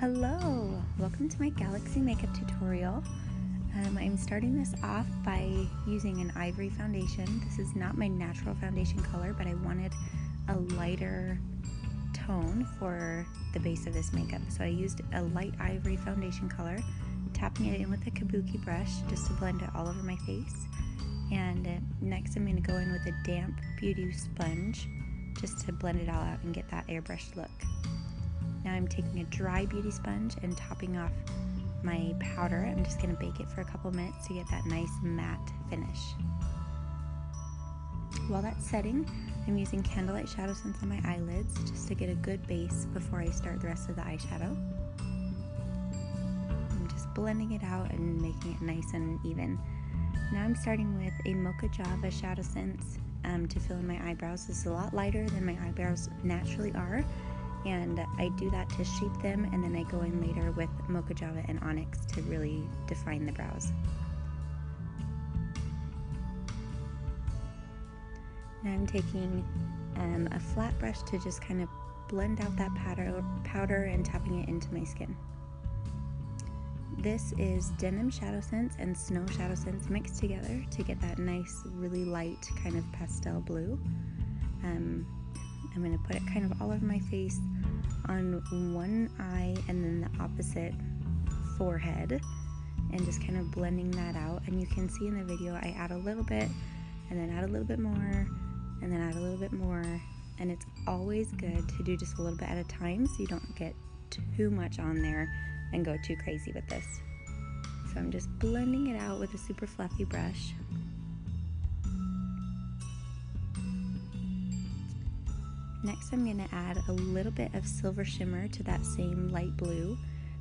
Hello! Welcome to my Galaxy makeup tutorial. I'm starting this off by using an Ivory foundation. This is not my natural foundation color, but I wanted a lighter tone for the base of this makeup. So I used a light Ivory foundation color, tapping it in with a kabuki brush just to blend it all over my face. And next I'm going to go in with a damp beauty sponge just to blend it all out and get that airbrushed look. Now I'm taking a dry beauty sponge and topping off my powder. I'm just going to bake it for a couple minutes to get that nice matte finish. While that's setting, I'm using Candlelight ShadowSense on my eyelids just to get a good base before I start the rest of the eyeshadow. I'm just blending it out and making it nice and even. Now I'm starting with a Mocha Java ShadowSense to fill in my eyebrows. This is a lot lighter than my eyebrows naturally are, and I do that to shape them, and then I go in later with Mocha Java and Onyx to really define the brows. Now I'm taking a flat brush to just kind of blend out that powder and tapping it into my skin. This is Denim ShadowSense and Snow ShadowSense mixed together to get that nice, really light kind of pastel blue. I'm going to put it kind of all over my face on one eye and then the opposite forehead, and just kind of blending that out. And you can see in the video I add a little bit and then add a little bit more and then add a little bit more, and it's always good to do just a little bit at a time so you don't get too much on there and go too crazy with this. So I'm just blending it out with a super fluffy brush. Next I'm going to add a little bit of silver shimmer to that same light blue.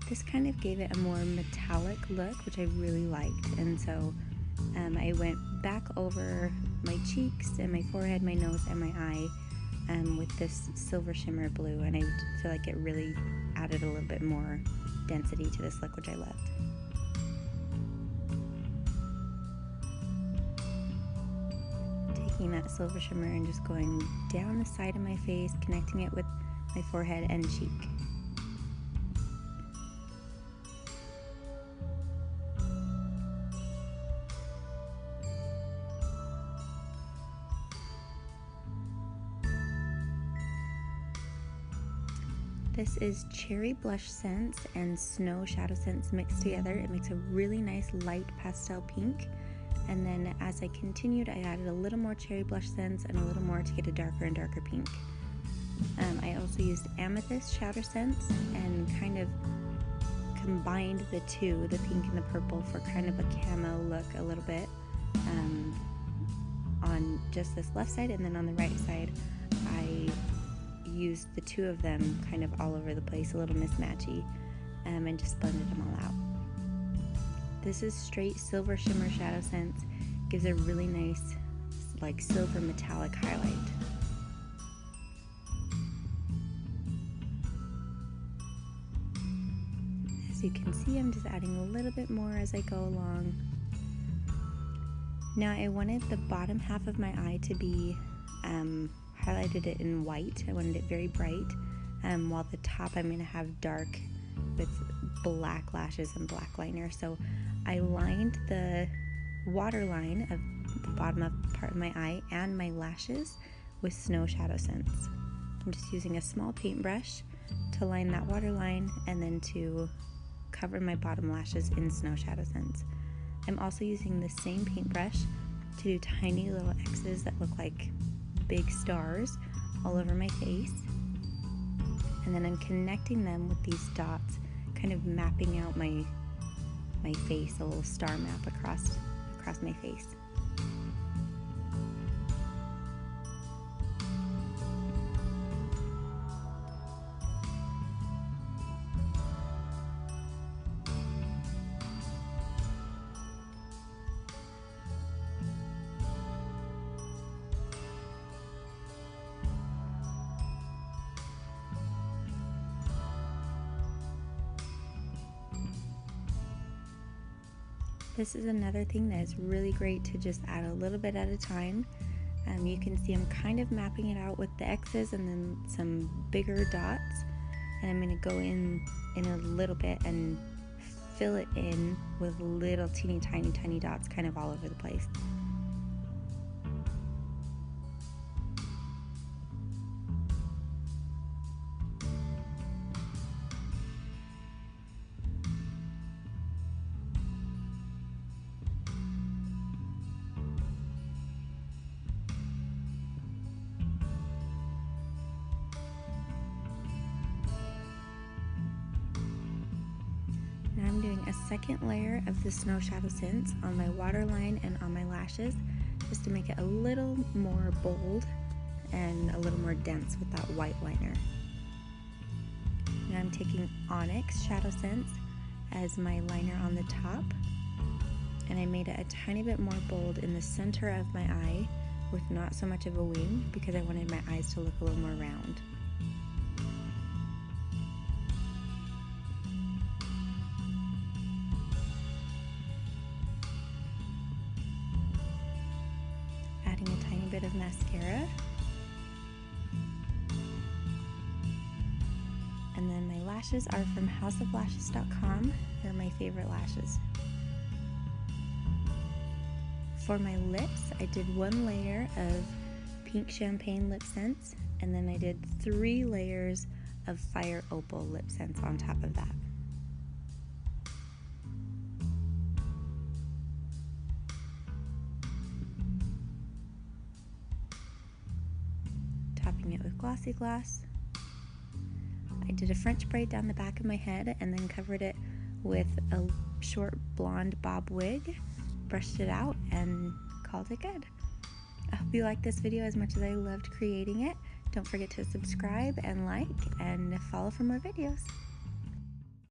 This kind of gave it a more metallic look, which I really liked, and so I went back over my cheeks and my forehead, my nose, and my eye with this silver shimmer blue, and I feel like it really added a little bit more density to this look, which I loved. Taking that silver shimmer and just going down the side of my face, connecting it with my forehead and cheek. This is Cherry BlushSense and Snow ShadowSense mixed together. It makes a really nice light pastel pink. And then as I continued, I added a little more Cherry BlushSense and a little more to get a darker and darker pink. I also used Amethyst ShadowSense and kind of combined the two, the pink and the purple, for kind of a camo look a little bit on just this left side, and then on the right side I used the two of them kind of all over the place, a little mismatchy, and just blended them all out. This is straight Silver Shimmer ShadowSense, gives a really nice like silver metallic highlight. As you can see, I'm just adding a little bit more as I go along. Now I wanted the bottom half of my eye to be highlighted it in white. I wanted it very bright, while the top I'm going to have dark with black lashes and black liner. So I lined the waterline of the bottom part of my eye and my lashes with Snow ShadowSense. I'm just using a small paintbrush to line that waterline and then to cover my bottom lashes in Snow ShadowSense. I'm also using the same paintbrush to do tiny little X's that look like big stars all over my face, and then I'm connecting them with these dots, kind of mapping out my face, a little star map across my face. This is another thing that is really great to just add a little bit at a time. You can see I'm kind of mapping it out with the X's and then some bigger dots, And I'm going to go in a little bit and fill it in with little teeny tiny dots kind of all over the place. Now I'm doing a second layer of the Snow ShadowSense on my waterline and on my lashes, just to make it a little more bold and a little more dense with that white liner. Now I'm taking Onyx ShadowSense as my liner on the top, and I made it a tiny bit more bold in the center of my eye with not so much of a wing because I wanted my eyes to look a little more round. Adding a tiny bit of mascara. And then my lashes are from houseoflashes.com. They're my favorite lashes. For my lips, I did one layer of pink champagne LipSense, and then I did 3 layers of Fire Opal LipSense on top of that. Topping it with Glossy Gloss. I did a French braid down the back of my head and then covered it with a short blonde bob wig, brushed it out, and called it good. I hope you liked this video as much as I loved creating it. Don't forget to subscribe and like and follow for more videos.